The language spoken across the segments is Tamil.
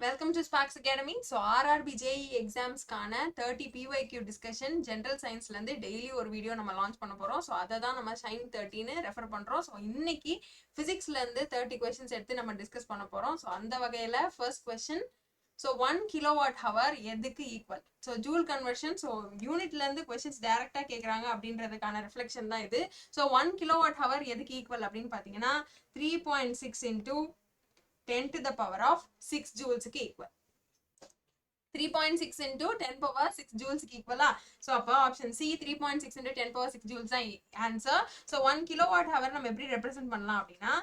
Welcome to Sparks Academy. So RRB JEE exams கான 30 PYQ discussion general scienceல இருந்து daily ஒரு வீடியோ நம்ம லான்ச் பண்ண போறோம். So அதை தான் நம்ம Shine 30 னு ரெஃபர் பண்றோம். So இன்னைக்கு physicsல இருந்து 30 questions எடுத்து நம்ம டிஸ்கஸ் பண்ண போறோம். So அந்த வகையில first question, so 1 kilowatt hour எதுக்கு equal? So joule conversion, so யூனிட்ல இருந்து கொஸ்டின்ஸ் டைரக்டா கேட்குறாங்க அப்படின்றதுக்கான ரிஃப்ளெக்ஷன் தான் இது. ஸோ 1 kilowatt hour எதுக்கு ஈக்குவல் அப்படின்னு பார்த்தீங்கன்னா 3.6 into 10 to the power of 6 joules க்கு equal. 3.6 into 10 power 6 joules க்கு equal. So அப்போ option C 3.6 into 10 power 6 joules தான் answer. So 1 kilowatt hour நம்ம எப்படி ரெப்ரசென்ட் பண்ணலாம் அப்படின்னா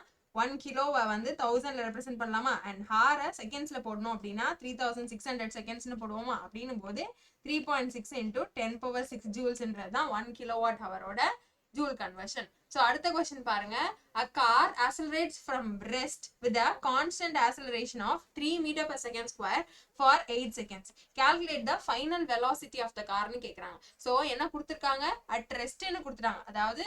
1 கிலோவை வந்து 1000ல ரெப்ரசென்ட் பண்ணலாமா, அண்ட் ஹாரை செகண்ட்ஸ்ல போடணும் அப்படின்னா 3600 செகண்ட்ஸ்னு போடுவோமா. அப்படின்னும் போது 3.6 into 10 power 6 ஜூல்ஸ்ன்றது தான் 1 kilowatt hour-ஓட ஜூல் கன்வர்ஷன். So அடுத்த question பாருங்க. A car accelerates from rest with a constant acceleration of 3 meter per second square for 8 seconds. Calculate the final velocity of the car னு கேக்குறாங்க. So என்ன கொடுத்திருக்காங்க? At rest னு கொடுத்துட்டாங்க. அதாவது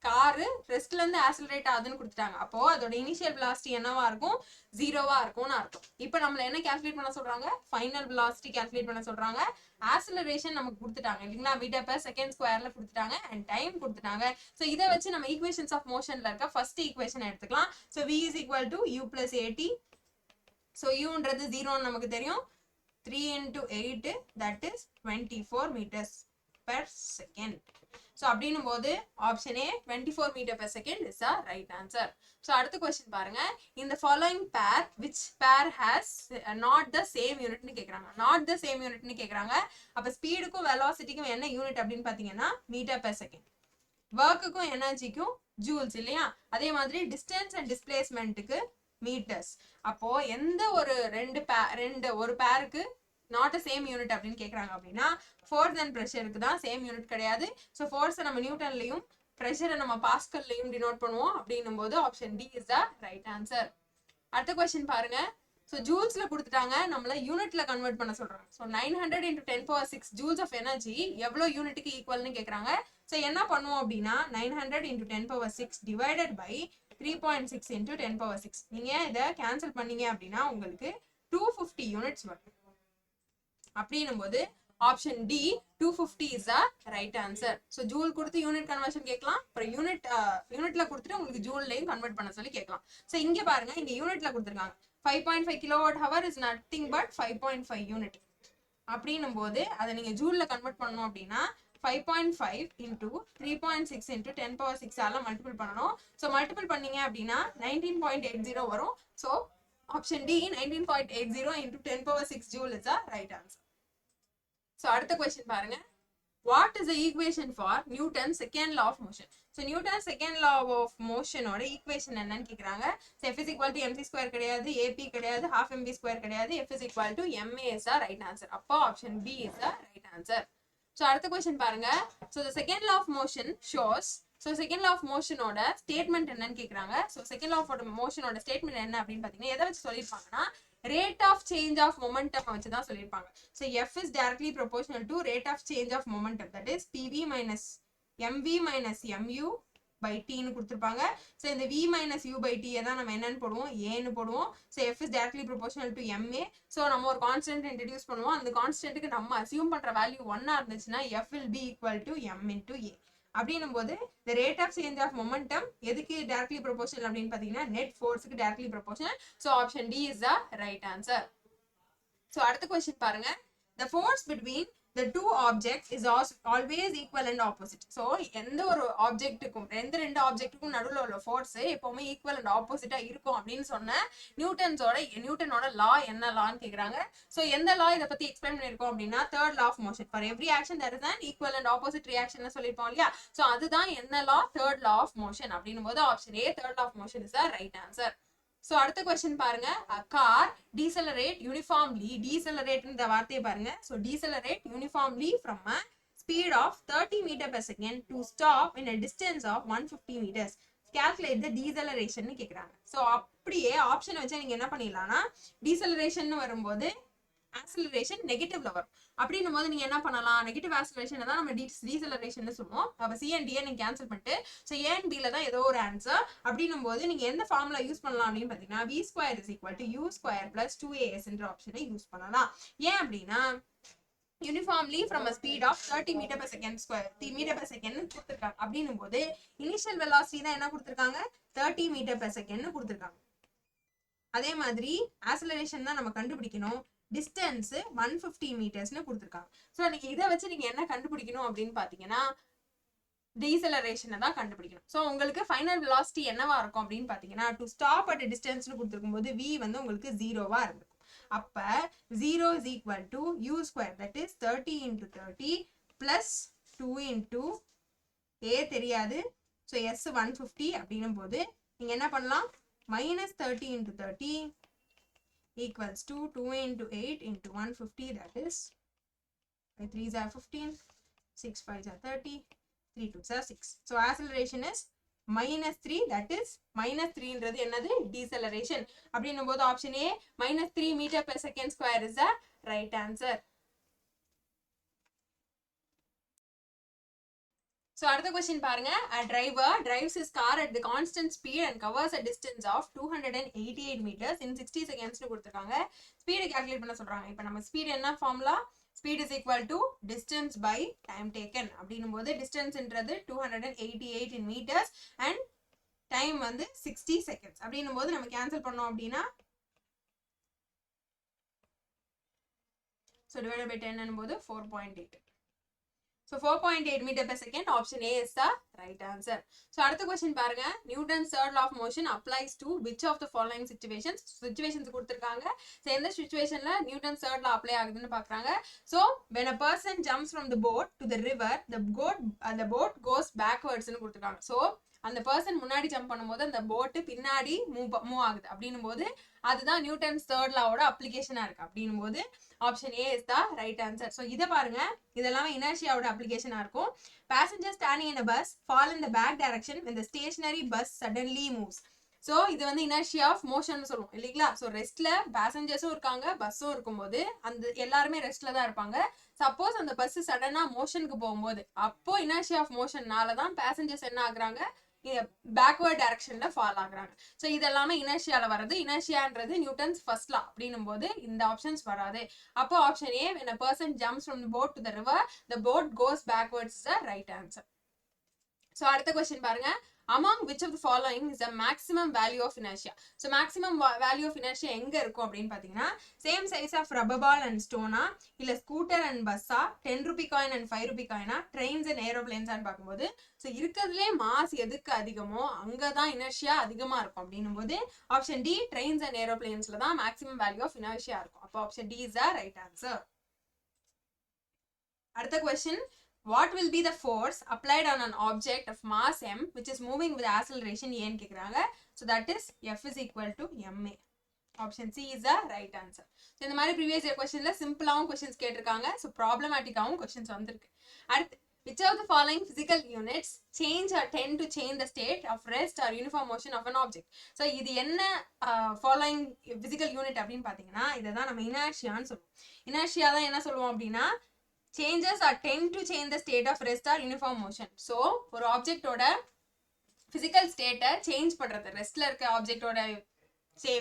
காரு ரெஸ்ட்ல இருந்து ஆக்சலரேட் ஆகுதுன்னு கொடுத்துட்டாங்க. அப்போ அதோட இனிஷியல் வெலாசிட்டி என்னவா இருக்கும்? 0வா இருக்கும்னு அர்த்தம். இப்போ நம்மள என்ன கால்குலேட் பண்ண சொல்றாங்க? ஃபைனல் வெலாசிட்டி கால்குலேட் பண்ண சொல்றாங்க. ஆக்சலரேஷன் நமக்கு கொடுத்துட்டாங்க இல்லைங்களா, மீட்டர் பெர் செகண்ட் ஸ்கொயர்ல கொடுத்துட்டாங்க அண்ட் டைம் கொடுத்துட்டாங்க. ஸோ இதை வச்சு நம்ம ஈக்குவேஷன்ஸ் ஆஃப் மோஷன்ல இருக்க ஃபர்ஸ்ட் ஈக்குவேஷன் எடுத்துக்கலாம். So v is equal to u plus at. So uன்றது 0ன்னு நமக்கு தெரியும். 3 into 8 that is 24 meters per second. So அப்படின்னும் போது option A 24 meter per second is the right answer. So அடுத்த question பாருங்க. In the following pair, which pair has not the same unit னு கேக்குறாங்க. Not the same unit னு கேக்குறாங்க. அப்ப ஸ்பீடுக்கும் வெலாசிட்டிக்கும் என்ன யூனிட் அப்படின்னு பாத்தீங்கன்னா மீட்டர் per second. ஒர்க்குக்கும் எனர்ஜிக்கும் ஜூல்ஸ் இல்லையா, அதே மாதிரி டிஸ்டன்ஸ் அண்ட் டிஸ்பிளேஸ்மெண்ட்டுக்கு மீட்டர்ஸ். அப்போ எந்த ஒரு ஒரு பேருக்கு நாட் அ சேம் யூனிட் அப்படின்னு கேட்குறாங்க அப்படின்னா ஃபோர்ஸ் அண்ட் ப்ரெஷருக்கு தான் சேம் யூனிட் கிடையாது. ஸோ ஃபோர்ஸை நம்ம நியூட்டன்லையும் ப்ரெஷரை நம்ம பாஸ்கல்லையும் டினோட் பண்ணுவோம். அப்படின்னும் போது option D is the right answer. அடுத்த கொஸ்டின் பாருங்க. ஸோ ஜூல்ஸ்ல கொடுத்துட்டாங்க, நம்மள யூனிட்ல கன்வெர்ட் பண்ண சொல்றாங்க. So 900 into 10 power 6 joules of energy எவ்வளோ யூனிட்டுக்கு ஈக்குவல்னு கேட்குறாங்க. ஸோ என்ன பண்ணுவோம் அப்படின்னா 900 into 10 power 6 divided by 3.6 into 10 power 6. நீங்க இதை கேன்சல் பண்ணீங்க அப்படின்னா உங்களுக்கு 250 யூனிட்ஸ் வரும். அப்படின்னும் போது option D 250 is the right answer. So joule கொடுத்து யூனிட் கன்வர்ஷன் கேட்கலாம், அப்புறம் யூனிட்ல கொடுத்துட்டு உங்களுக்கு ஜூல்லையும் கன்வெர்ட் பண்ண சொல்லி கேட்கலாம். ஸோ இங்க பாருங்க, இங்க யூனிட்ல கொடுத்துருக்காங்க 5.5 kilowatt hour is nothing but 5.5 unit. அப்படின்னும் போது அதை நீங்க ஜூல்ல கன்வெர்ட் பண்ணணும் அப்படின்னா 5.5 into 3.6 into 10 power 6 ஆல மல்டிபிள் பண்ணணும். ஸோ மல்டிபிள் பண்ணீங்க அப்படின்னா 19.80 வரும். So option D 19.80 into 10 power 6 joule is the right answer. So அடுத்த question பாருங்க. What is the equation for Newton's second law of motion? So Newton's second law of motion ஓட equation என்னன்னு கேக்குறாங்க. So F is equal to mc square கிடையாது, AP கிடையாது, half mv square கிடையாது, F is equal to ma is the right answer. அப்போ option B is the right answer. So அடுத்த question பாருங்க. So the second law of motion shows, so second law of மோஷனோட ஸ்டேட்மெண்ட் என்னன்னு கேட்குறாங்க. ஸோ செகண்ட் லா ஆஃப் மோஷனோட ஸ்டேட்மெண்ட் என்ன அப்படின்னு பார்த்தீங்கன்னா எதை வச்சு சொல்லியிருப்பாங்கன்னா rate of change of momentum வச்சு தான் சொல்லியிருப்பாங்க. So F is directly proportional to rate of change of momentum, that is PV minus MV minus MU by டின்னு கொடுத்துருப்பாங்க. ஸோ இந்த வி மைனஸ் யூ பை டியை தான் நம்ம என்னன்னு போடுவோம், ஏன்னு போடுவோம். So F is directly proportional to MA. So நம்ம ஒரு கான்ஸ்டன்ட் இன்ட்ரடியூஸ் பண்ணுவோம், அந்த கான்ஸ்டன்ட்டுக்கு நம்ம அசியூம் பண்ற வேல்யூ 1 இருந்துச்சுன்னா F will be equal to M into A. அப்படின்னும் போது the rate of change of momentum எதுக்கு directly proportional அப்படின்னு பார்த்தீங்கன்னா net forceக்கு directly proportional. So option D is the right answer. So அடுத்த question பாருங்க. The force between the two objects is always equal and opposite. So எந்த ஒரு ஆப்ஜெக்ட்டுக்கும் ரெண்டு ஆப்ஜெக்ட்டுக்கும் நடுவில் உள்ள ஃபோர்ஸ் எப்பவுமே ஈக்குவல் அண்ட் ஆப்போசிட்டா இருக்கும் அப்படின்னு சொன்ன நியூட்டனோட லா என்ன லான்னு கேக்குறாங்க. ஸோ எந்த லா இதை பத்தி எக்ஸ்பிளைன் பண்ணிருக்கோம் அப்படின்னா third law of motion. For every action there is an equal and opposite reaction சொல்லிருப்போம் இல்லையா. ஸோ அதுதான் என்ன லா, தேர்ட் லா ஆஃப் மோஷன். அப்படின்னும் போது option A third law of motion is the right answer. So அடுத்த கொஸ்டின் பாருங்க. கார் டீசலரேட் யூனிஃபார்ம்லி, டீசலரேட்ன்ற வார்த்தையை பாருங்க. So decelerate uniformly from a speed of 30 metre per second to stop in a distance of 150 meters. Calculate the deceleration கேட்குறாங்க. ஸோ அப்படியே ஆப்ஷன் வச்சா நீங்க என்ன பண்ணிடலாம்னா டீசலரேஷன் வரும்போது ஆக்சிலரேஷன் நெகட்டிவ்ல வரும். அப்படின்னும் போது நீங்க என்ன பண்ணலாம், நெகட்டிவ் ஆக்சிலரேஷன் தான் நம்ம டீசலரேஷன் சொல்லுவோம். அப்ப சி அண்ட் டியை நீங்க கேன்சல் பண்ணிட்டு ஸோ ஏ அண்ட் பில தான் ஏதோ ஒரு ஆன்சர். அப்படின்னும் போது நீங்க எந்த ஃபார்முலா யூஸ் பண்ணலாம் அப்படின்னு பாத்தீங்கன்னா v square is equal to u square plus 2as என்ற ஆப்ஷனை யூஸ் பண்ணலாம். ஏன் அப்படின்னா uniformly from a speed of 30 meter per second square 30 meter per second கொடுத்திருக்காங்க. அப்படின்னும் போது இனிஷியல் வெலாசிட்டி தான் என்ன கொடுத்திருக்காங்க, 30 meter per second கொடுத்திருக்காங்க. அதே மாதிரி ஆக்சிலரேஷன் தான் நம்ம கண்டுபிடிக்கணும், டிஸ்டன்ஸ் 150 மீட்டர்ஸ்னு கொடுத்திருக்காங்க. ஸோ நீங்க இதை வச்சு நீங்க என்ன கண்டுபிடிக்கணும் அப்படின்னு பாத்தீங்கன்னா டீசலரேஷனை தான் கண்டுபிடிக்கணும். ஸோ உங்களுக்கு ஃபைனல் வெலாசிட்டி என்னவா இருக்கும் அப்படின்னு பாத்தீங்கன்னா டு ஸ்டாப் அட் டிஸ்டன்ஸ்னு கொடுத்துருக்கும் போது v வந்து உங்களுக்கு 0வா இருந்திருக்கும். அப்ப 0 is equal to u square, that is 30 into 30 plus 2 into a தெரியாது, so s 150 அப்படின்னும் போது நீங்க என்ன பண்ணலாம், minus 30 into 30 equals to 2 into 8 into 150, that is 5 3s are 15, 6 5s are 30, 3 2s are 6. So acceleration is minus 3, that is minus 3 ன்றது என்னது, deceleration. அப்படின்னும் போது option A minus 3 meter per second square is the right answer. So அடுத்த question பாருங்க, a driver drives his car at the constant speed and covers a distance of 288 meters in 60 seconds னு கொடுத்திருக்காங்க. ஸ்பீட் கால்குலேட் பண்ண சொல்றாங்க. இப்போ நம்ம ஸ்பீட் என்ன formula, speed is equal to distance by time taken. அப்படின்னும் போது டிஸ்டன்ஸ்ன்றது 288 in meters and time வந்து 60 seconds. அப்படின்னும் போது நம்ம கேன்சல் பண்ணோம் அப்படின்னா so divided by 10 என்னும் போது 4.8. So 4.8 meter per second, option A is the right answer. So அடுத்த question பாருங்க, Newton's third law of motion applies to which of the following situations? Situations கொடுத்திருக்காங்க. So எந்த situationல Newton's third law apply ஆகுதுன்னு பார்க்கறாங்க. So when a person jumps from the boat to the river, the boat goes backwards னு கொடுத்திருக்காங்க. So அந்த பர்சன் முன்னாடி ஜம்ப் பண்ணும்போது அந்த போட்டு பின்னாடி மூவ் ஆகுது. அப்படின்னும் போது அதுதான் நியூட்டன்ஸ் தேர்ட் லாவோட அப்ளிகேஷனா இருக்கு. அப்படின்னும் போது option A is the right answer. So இதை பாருங்க, இதெல்லாமே இனர்ஷியாவோட அப்ளிகேஷனா இருக்கும். Passenger standing in a bus fall in the back direction when the stationary bus suddenly moves. So இது வந்து இனர்ஷியா ஆஃப் மோஷன் சொல்லுவோம் இல்லைங்களா. ஸோ ரெஸ்ட்ல பேசஞ்சர்ஸும் இருக்காங்க, பஸ்ஸும் இருக்கும்போது அந்த எல்லாருமே ரெஸ்ட்ல தான் இருப்பாங்க. சப்போஸ் அந்த பஸ் சடனா மோஷனுக்கு போகும்போது அப்போ இனர்ஷியா ஆஃப் மோஷன்னால தான் பேசஞ்சர்ஸ் என்ன ஆகுறாங்க, பேக்வர்ட் டைரக்ஷன்ல ஃபால் ஆகுறாங்க. ஸோ இதெல்லாமே இனர்ஷியால வருது. இனர்ஷியான்றது நியூட்டன்ஸ் ஃபர்ஸ்ட் லா. அப்படின்னும் போது இந்த ஆப்ஷன்ஸ் வராது. அப்போ option A when a person jumps from the boat to the river, the boat goes backwards is the right answer. So அடுத்த கொஸ்டின் பாருங்க, among which of the following is the maximum value of inertia? So maximum value of inertia எங்க இருக்கும் அப்படின்னு பாத்தீங்கன்னா same size of rubber ball and stone ஆ, இல்ல scooter and bus ah, 10 rupee coin and 5 rupee coin ah, trains and aeroplanes ஆன்னு பார்க்கும்போது ஸோ இருக்கிறதுலே மாஸ் எதுக்கு அதிகமோ அங்கதான் இனர்ஷியா அதிகமா இருக்கும். அப்படின்னும் போது ஆப்ஷன் டி trains and aeroplanesல தான் maximum value of inertia இருக்கும். அப்போ option D is the right answer. அடுத்த question, what will be the force applied on an object of mass m which is moving with acceleration a ன்னு கேக்குறாங்க. So that is F is equal to ma. Option C is the right answer. So இந்த மாதிரி previous year questionல சிம்பிளாவும் questions கேட்டிருக்காங்க. So problematicஆவும் questions வந்திருக்கு. அடுத்து, which of the following physical units change or tend to change the state of rest or uniform motion of an object? So இது என்ன following physical unit அப்படின்னு பாத்தீங்கன்னா இதை தான் நம்ம இனர்ஷியான்னு சொல்லுவோம். இனர்ஷியா தான் என்ன சொல்லுவோம் அப்படின்னா changes or tend to change the state of rest or uniform motion. So ஒரு ஆப்ஜெக்டோட physical state சேஞ்ச் பண்றது, ரெஸ்ட்ல இருக்க ஆப்ஜெக்டோட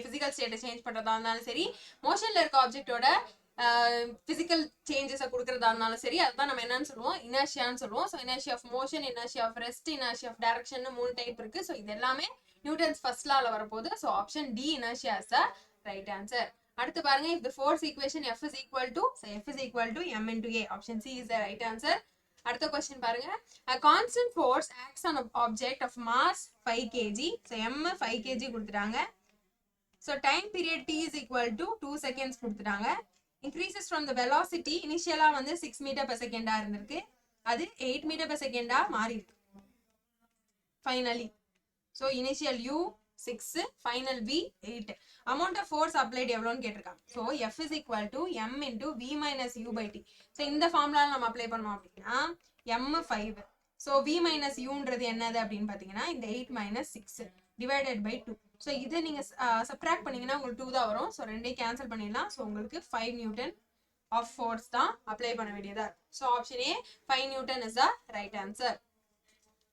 physical state சேஞ்ச் பண்றதா இருந்தாலும் சரி, மோஷன்ல இருக்க ஆப்ஜெக்டோட physical changes கொடுக்கறதா இருந்தாலும் சரி, அதுதான் நம்ம என்னன்னு சொல்லுவோம், இனர்ஷியான்னு சொல்லுவோம். So inertia of motion, inertia of rest, inertia of direction 3 type இருக்கு. ஸோ இது எல்லாமே நியூட்டன்ஸ் ஃபர்ஸ்ட் லால வரப்போகுது. So option D inertia is the right answer. அடுத்து பாருங்க, if the force equation F is equal to, so F is equal to m into a, option C is the right answer. அடுத்த question பாருங்க, a constant force acts on an object of mass 5 kg, so m 5 kg கொடுத்துட்டாங்க. so time period t is equal to 2 seconds கொடுத்துட்டாங்க. increases from the velocity, initially வந்து 6 meter per second இருந்திருக்கு, அது 8 meter per second மாறி இருக்கு finally. so initial u 6, final v 8. amount of force applied எவ்வளோன்னு கேட்டிருக்காங்க. So F is equal to m into v minus u by t. So இந்த ஃபார்முலால நம்ம அப்ளை பண்ணோம் அப்படின்னா m 5. ஸோ v minus uன்றது என்னது அப்படின்னு பார்த்தீங்கன்னா இந்த 8 minus 6 divided by 2. ஸோ இதை நீங்க சப்ட்ராக்ட் பண்ணீங்கன்னா உங்களுக்கு 2 தான் வரும். ஸோ ரெண்டையும் கேன்சல் பண்ணிடலாம். ஸோ உங்களுக்கு 5 நியூட்டன் ஆஃப் ஃபோர்ஸ் தான் அப்ளை பண்ண வேண்டியதா இருக்கு. So option A 5 Newton is the right answer.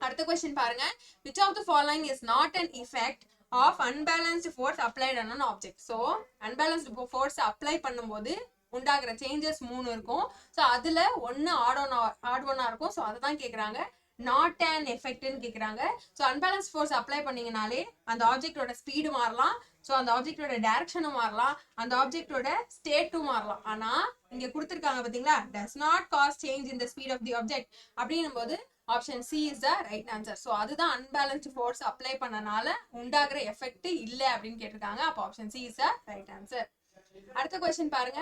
அடுத்த கொஸ்டின் பாருங்க, which of the following is not an effect of unbalanced force applied on an object? So unbalanced force apply பண்ணும்போது உண்டாகிற சேஞ்சஸ் 3 இருக்கும். ஸோ அதுல ஒன்னு ஆட் ஒன்னா இருக்கும். ஸோ அதை தான் கேட்குறாங்க. நாட் அண்ட் எஃபெக்ட்னு கேட்குறாங்க. ஸோ அன்பேலன்ஸ் ஃபோர்ஸ் அப்ளை பண்ணீங்கனாலே அந்த ஆப்ஜெக்டோட ஸ்பீடு மாறலாம். ஸோ அந்த ஆப்ஜெக்டோட டைரக்ஷனும் மாறலாம், அந்த ஆப்ஜெக்டோட ஸ்டேட்டும் மாறலாம். ஆனா இங்க கொடுத்துருக்காங்க பாத்தீங்களா, does not cause change in the speed of the object அப்படின்னும் போது option C is the right answer. So அதுதான் அன்பேலன்ஸ்டு ஃபோர்ஸ் அப்ளை பண்ணனால உண்டாகிற எஃபெக்ட் இல்லை அப்படின்னு கேட்டிருக்காங்க. அப்போ option C is the right answer. அடுத்த கொஸ்டின் பாருங்க,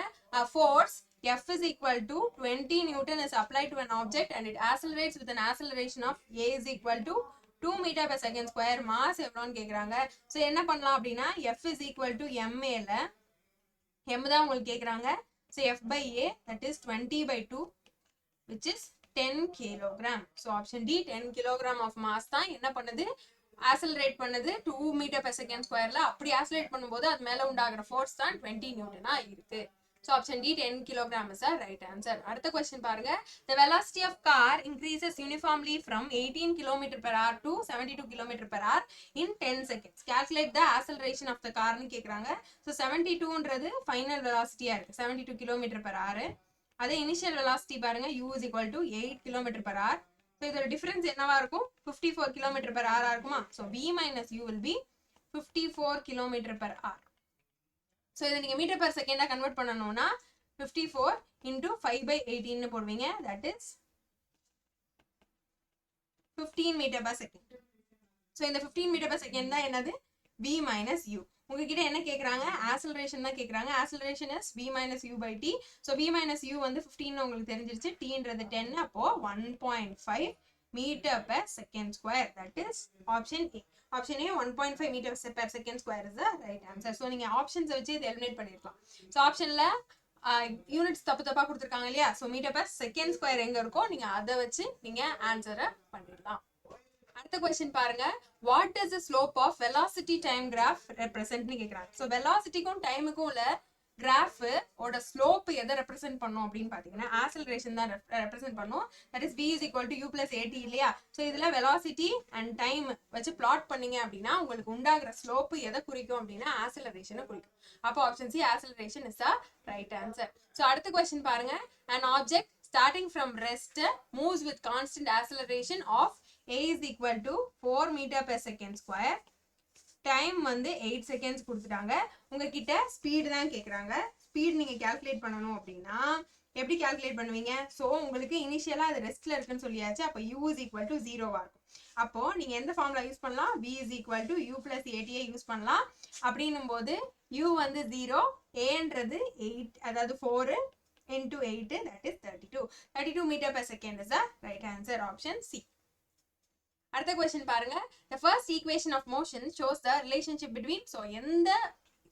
force F is equal to 20 Newton is applied to an object and it accelerates with an acceleration of A is equal to 2 meter per second square. mass எவ்வளோன்னு கேட்குறாங்க. ஸோ என்ன பண்ணலாம் அப்படின்னா F is equal to MA ல M தான் உங்களுக்கு கேட்குறாங்க. So F by A that is 20 by 2 which is 10 kilogram. So option D 10 kilogram of mass தான் என்ன பண்ணுது, ஆக்சலரேட் பண்ணுது 2 மீட்டர் per second ஸ்கொயர்ல. அப்படி ஆக்சலரேட் பண்ணும்போது அது மேல உண்டாகிற ஃபோர்ஸ் தான் 20 நியூட்டனா இருக்கு. So option D 10 kilogram is the right answer. அடுத்த question பாருங்க, the velocity of car increases uniformly from 18 km per hour to 72 km per hour in 10 seconds. Calculate the acceleration of the car னு கேக்குறாங்க. So 72ன்றது final velocity இருக்கு, 72 km per hour. அதே initial velocity பாருங்க, u is equal to 8 km per hour. So இதோட difference என்னவா இருக்கும், 54 km per hour இருக்குமா. So v minus u will be 54 km per hour. So இதை நீங்கள் மீட்டர் பர் செகண்டாக கன்வெர்ட் பண்ணணும்னா 54 into 5/18 போடுவீங்க. That is 15 metre per second. So இந்த 15 மீட்டர் பர் செகண்ட் தான் என்னது, v minus u. உங்ககிட்ட என்ன கேட்குறாங்க, ஆக்சலரேஷன் தான் கேட்குறாங்க. Acceleration is v minus u by t. So v minus u வந்து 15 உங்களுக்கு தெரிஞ்சிருச்சு, tன்றது 10, அப்போ 1.5 meter per second square. That is option A. Option A 1.5 meters per second square is the right answer. So நீங்க ஆப்ஷன்ஸ் வச்சு இதை எலிமினேட் பண்ணிருக்கலாம். ஸோ ஆப்ஷன்ல யூனிட்ஸ் தப்பா கொடுத்துருக்காங்க இல்லையா. So metre per second square எங்க இருக்கோ நீங்க அதை வச்சு நீங்க ஆன்சரை பண்ணிடலாம். அடுத்த கொஸ்டின் பாருங்க, what is the slope of velocity time graph ரெப்ரசென்ட்னு கேட்குறாங்க. ஸோ வெலாசிட்டிக்கும் டைமுக்கும் உள்ள கிராஃப் ஓட ஸ்லோப் எதை ரெப்ரசென்ட் பண்ணும் அப்படின்னு பாத்தீங்கன்னா ஆக்சலரேஷன் தான் ரெப்ரசென்ட் பண்ணும். That is v is equal to u plus at இல்லையா. ஸோ இதுல வெலாசிட்டி அண்ட் டைம் வச்சு பிளாட் பண்ணீங்க அப்படின்னா உங்களுக்கு உண்டாகிற ஸ்லோப் எதை குறிக்கும் அப்படின்னா ஆக்சலரேஷனை குறிக்கும். அப்போ option C acceleration is the right answer. So அடுத்த கொஸ்டின் பாருங்க, an object starting from rest moves with constant acceleration of a is equal to 4 meter per second square. Time வந்து 8 செகண்ட்ஸ் கொடுத்துட்டாங்க. உங்ககிட்ட ஸ்பீடு தான் கேட்குறாங்க. ஸ்பீட் நீங்கள் கேல்குலேட் பண்ணணும் அப்படின்னா எப்படி கேல்குலேட் பண்ணுவீங்க. ஸோ உங்களுக்கு இனிஷியலாக அது ரெஸ்ட்ல இருக்குன்னு சொல்லியாச்சு. அப்போ u is equal to 0வா இருக்கும். அப்போ நீங்கள் எந்த ஃபார்முலா யூஸ் பண்ணலாம், v is equal to u plus at use பண்ணலாம். அப்படின்னும் போது u வந்து 0, aன்றது 8, அதாவது 4 into 8 that is 32 meter per second is the right answer. Option C. அடுத்த கொஸ்டின் பாருங்க, the first equation of motion shows the relationship between. So எந்த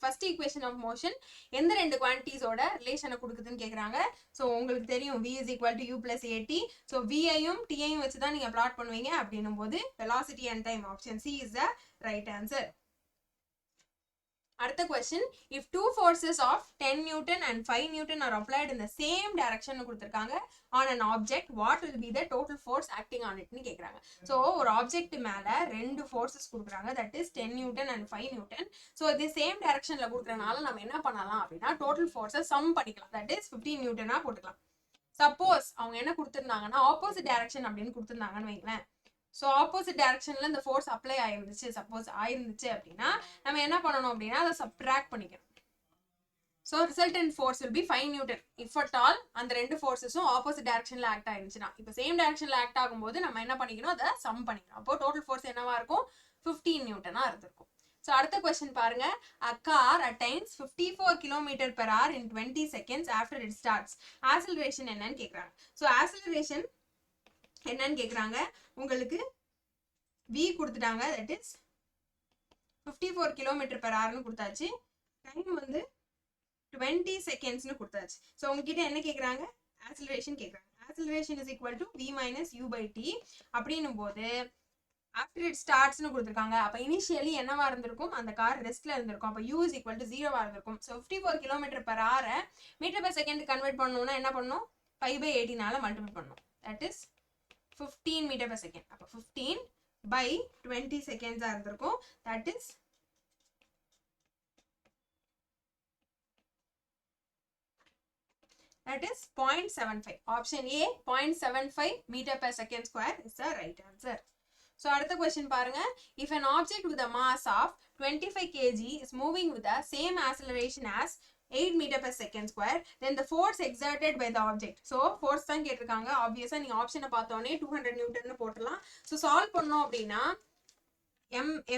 ஃபர்ஸ்ட் ஈக்குவேஷன் ஆஃப் மோஷன் எந்த ரெண்டு குவான்டிட்டிஸோட ரிலேஷனை கொடுக்குதுன்னு கேட்குறாங்க. ஸோ உங்களுக்கு தெரியும் v is equal to u plus at. So v-ஐயும் t-ஐயும் வச்சு தான் நீங்கள் பிளாட் பண்ணுவீங்க. அப்படின்னும் போது velocity and time option C is the right answer. அடுத்த question, if two forces of 10 Newton and 5 Newton are applied in the same direction கொடுத்துருக்காங்க on an object, what will be the total force acting on it னு கேட்குறாங்க. ஸோ ஒரு ஆப்ஜெக்ட் மேலே ரெண்டு ஃபோர்ஸஸ் கொடுக்குறாங்க, that is 10 Newton and 5 Newton. So இது சேம் டைரக்ஷனில் கொடுக்குறனால நம்ம என்ன பண்ணலாம் அப்படின்னா டோட்டல் ஃபோர்ஸை சம் பண்ணிக்கலாம். தட் இஸ் 15 நியூட்டனா போட்டுக்கலாம். சப்போஸ் அவங்க என்ன கொடுத்துருந்தாங்கன்னா ஆப்போசிட் டைரக்ஷன் அப்படின்னு கொடுத்துருந்தாங்கன்னு வைங்களேன். ஸோ ஆப்போசிட் டைரக்ஷன்ல இந்த ஃபோர்ஸ் அப்ளை ஆயிருந்துச்சு, சப்போஸ் ஆயிருந்துச்சு அப்படின்னா நம்ம என்ன பண்ணணும் அப்படின்னா அதை சப்ட்ராக்ட் பண்ணிக்கணும். So resultant force will be 5 Newton if at all அந்த ரெண்டு ஃபோர்ஸஸும் ஆப்போசிட் டைரக்ஷன்ல ஆக்ட் ஆயிருந்துச்சுன்னா. இப்போ சேம் டைரக்ஷன்ல ஆக்ட் ஆகும்போது நம்ம என்ன பண்ணிக்கணும், அதை சம் பண்ணிக்கணும். அப்போ டோட்டல் ஃபோர்ஸ் என்னவா இருக்கும், 15 நியூட்டனா இருந்திருக்கும். ஸோ அடுத்த கொஸ்டின் பாருங்க, a car attains 54 km per hour in 20 seconds after it starts. Acceleration என்னன்னு கேட்குறாங்க. ஸோ ஆக்சலரேஷன் என்னன்னு கேட்குறாங்க, உங்களுக்கு v கொடுத்துட்டாங்க, தட் இஸ் 54 km per hourனு கொடுத்தாச்சு. டைம் வந்து 20 செகண்ட்ஸ்னு கொடுத்தாச்சு. ஸோ உங்ககிட்ட என்ன கேட்குறாங்க, ஆக்சலரேஷன் கேட்குறாங்க. Acceleration is equal to v minus u by t. அப்படின்னும் போது ஆஃப்டர் இட் ஸ்டார்ட்ஸ்னு கொடுத்துருக்காங்க. அப்போ இனிஷியலி என்னவா இருந்திருக்கும், அந்த கார் ரெஸ்ட்ல இருந்திருக்கும். அப்போ u is equal to 0 இருந்திருக்கும். ஸோ 54 km/h மீட்டர்/செகண்ட் கன்வெர்ட் பண்ணணும்னா என்ன பண்ணணும், 5/18 மல்டிபிள் பண்ணணும். That is 15 மீட்டர்/செகண்ட். அப்போ 15/20 செகண்ட்ஸா இருந்திருக்கும். That is 0.75. Option A 0.75 meter/second square is the right answer. So அடுத்த question பாருங்க. If an object with a mass of 25 kg is moving with the same acceleration as 8 meter/second square, then the force exerted by the object. So force தான் கேட்டிருக்காங்க. obviously நீங்க ஆப்ஷனை பார்த்தோன்னே 200 நியூட்டன் போட்டலாம். ஸோ சால்வ் பண்ணோம் அப்படின்னா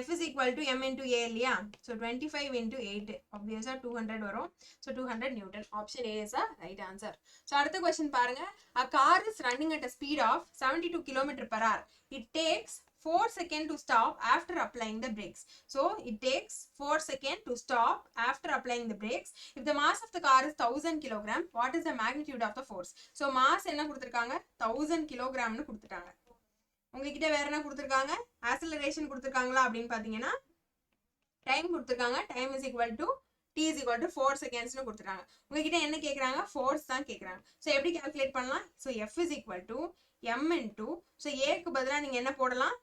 F is equal to m into a இல்லையா, so 25 into 8 obviously 200 வரும். so 200 Newton. Option A is the right answer. so அடுத்த question பாருங்க. A car is running at a speed of 72 km/h. It takes 4 seconds to stop after applying the brakes. So it takes 4 seconds to stop after applying the brakes. If the mass of the car is 1000 kg, what is the magnitude of the force? So mass என்ன கொடுத்திருக்காங்க, 1000 kg னு கொடுத்துட்டாங்க. உங்ககிட்ட வேற என்ன கொடுத்துருக்காங்க, ஆக்சலரேஷன் கொடுத்துருக்காங்களா அப்படின்னு பார்த்தீங்கன்னா டைம் கொடுத்துருக்காங்க. Time is equal to t is equal to 4 secondsனு கொடுத்துருக்காங்க. உங்ககிட்ட என்ன கேட்குறாங்க, ஃபோர்ஸ் தான் கேட்குறாங்க. ஸோ எப்படி கால்குலேட் பண்ணலாம், so F is equal to m into, so ஏக்கு பதிலாக நீங்கள் என்ன போடலாம்,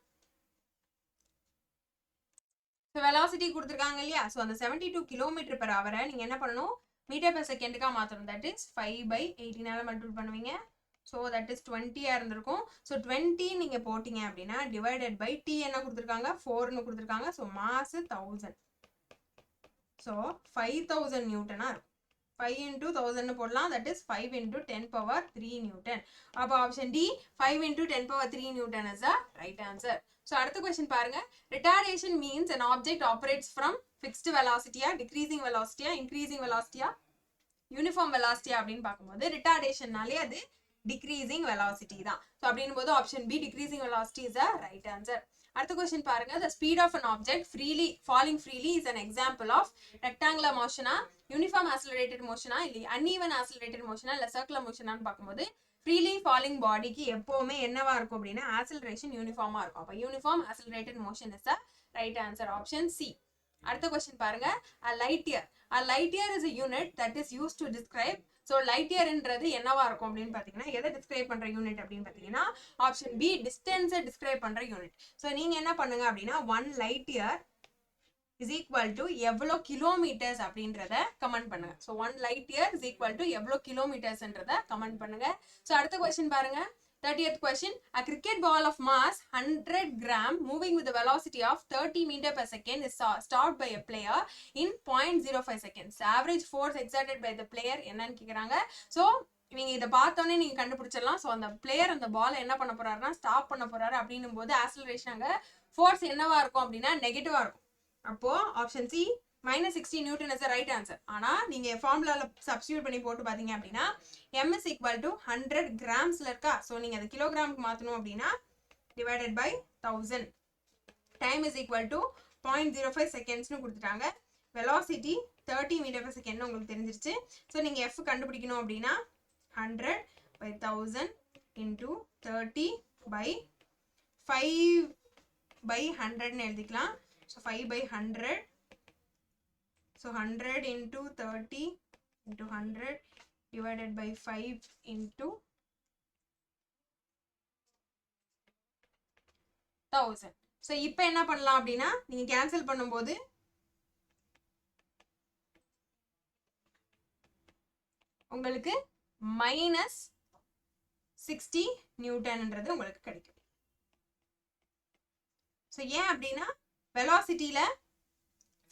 ஸோ வெலாசிட்டி கொடுத்துருக்காங்க இல்லையா, ஸோ அந்த 72 km/h நீங்கள் என்ன பண்ணணும், மீட்டர்/செகண்டுக்காக மாற்றணும். தட் இஸ் 5/18 மல்டிபிள் பண்ணுவீங்க. ஸோ தட் இஸ் 20 இருந்திருக்கும். ஸோ 20 நீங்கள் போட்டிங்க அப்படின்னா டிவைடட் பை t என்ன கொடுத்துருக்காங்க, 4னு கொடுத்துருக்காங்க. So mass 1000. ஸோ 5000 நியூட்டனாக இருக்கும். 5 into 1000 போடலாம். That is 5 into 10⁻3 newton. அப்போ option D 5 into 10⁻3 newton is the right answer. So அடுத்த கொஸ்டின் பாருங்க. Retardation means an object operates from fixed velocity, decreasing velocity, increasing velocity, uniform velocity அப்படின்னு பார்க்கும்போது ரிட்டார்டேஷன்னாலே அது decreasing velocity தான். ஸோ அப்படின் போது option B decreasing velocity is the right answer. அடுத்த கொஸ்டின் பாருங்க. The speed of an object falling freely is an example of rectangular motion, uniform accelerated motion, இல்லை uneven accelerated motion, இல்லை circular motion பார்க்கும்போது freely falling bodyக்கு எப்பவுமே என்னவா இருக்கும் அப்படின்னா acceleration uniformா இருக்கும். அப்போ uniform accelerated motion is the right answer. Option C. அடுத்த கொஸ்டின் பாருங்க. A light year. A light year is a unit that is used to describe. So light இயர்ன்றது என்னவா இருக்கும் அப்படின்னு பார்த்தீங்கன்னா எதை டிஸ்கிரைப் பண்ணுற யூனிட் அப்படின்னு பார்த்தீங்கன்னா ஆப்ஷன் பி டிஸ்டன்ஸை டிஸ்கிரைப் பண்ணுற யூனிட். ஸோ நீங்கள் என்ன பண்ணுங்க அப்படின்னா 1 light year is equal to எவ்வளோ கிலோமீட்டர்ஸ் அப்படின்றத கமெண்ட் பண்ணுங்க. So 1 light year is equal to எவ்வளோ கிலோமீட்டர்ஸ்ன்றத கமெண்ட் பண்ணுங்க. ஸோ அடுத்த கொஸ்டின் பாருங்க. 30th question. A cricket ball of mass 100 gram moving with a velocity of 30 meter/second is stopped by a player in 0.05 seconds. The average force exerted by the player என்னன்னு கேக்குறாங்க. ஸோ நீங்க இதை பார்த்தோன்னே நீங்க கண்டுபிடிச்சிடலாம். ஸோ அந்த பிளேயர் அந்த பால் என்ன பண்ண போறாருன்னா ஸ்டாப் பண்ண போறாரு அப்படின்னும் போது ஆக்சலரேஷன் அங்க ஃபோர்ஸ் என்னவா இருக்கும் அப்படின்னா நெகட்டிவா இருக்கும். அப்போ option C -60 Newton is the right answer. ஆனால் நீங்கள் ஃபார்முலாவில் சப்ஸ்டியூட் பண்ணி போட்டு பார்த்தீங்க அப்படின்னா m is equal to 100 கிராம்ஸில் இருக்கா. ஸோ நீங்கள் அதை கிலோகிராமுக்கு மாற்றணும் அப்படின்னா divided by 1000. Time is equal to 0.05 செகண்ட்ஸ்னு கொடுத்துட்டாங்க. வெலாசிட்டி 30 மீட்டர்/செகண்ட்னு உங்களுக்கு தெரிஞ்சிருச்சு. ஸோ நீங்கள் எஃப் கண்டுபிடிக்கணும் அப்படின்னா 100/1000 into 30/5/100ன்னு எழுதிக்கலாம். So 5/100. So 100 into 30 into 100 divided by 5 into 1000. So இப்போ என்ன பண்ணலாம் அப்படின்னா நீங்க கேன்சல் பண்ணும்போது உங்களுக்கு -60 நியூட்டன்ன்றது உங்களுக்கு கிடைக்கும். ஸோ ஏன் அப்படின்னா வெலாசிட்டியில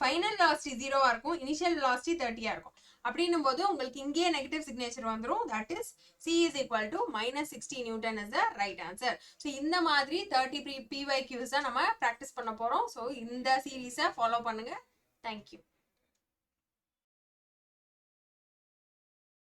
ஃபைனல் வெலாசிட்டி 0வா இருக்கும், இனிஷியல் வெலாசிட்டி 30ஆ இருக்கும். அப்படின்னும் போது உங்களுக்கு இங்கேயே நெகட்டிவ் சிக்னேச்சர் வந்துடும். That is C is equal to -60 Newton is the right answer. So இந்த மாதிரி 30 PYQs தான் நம்ம ப்ராக்டிஸ் பண்ண போறோம். ஸோ இந்த சீரீஸை ஃபாலோ பண்ணுங்க. தேங்க்யூ.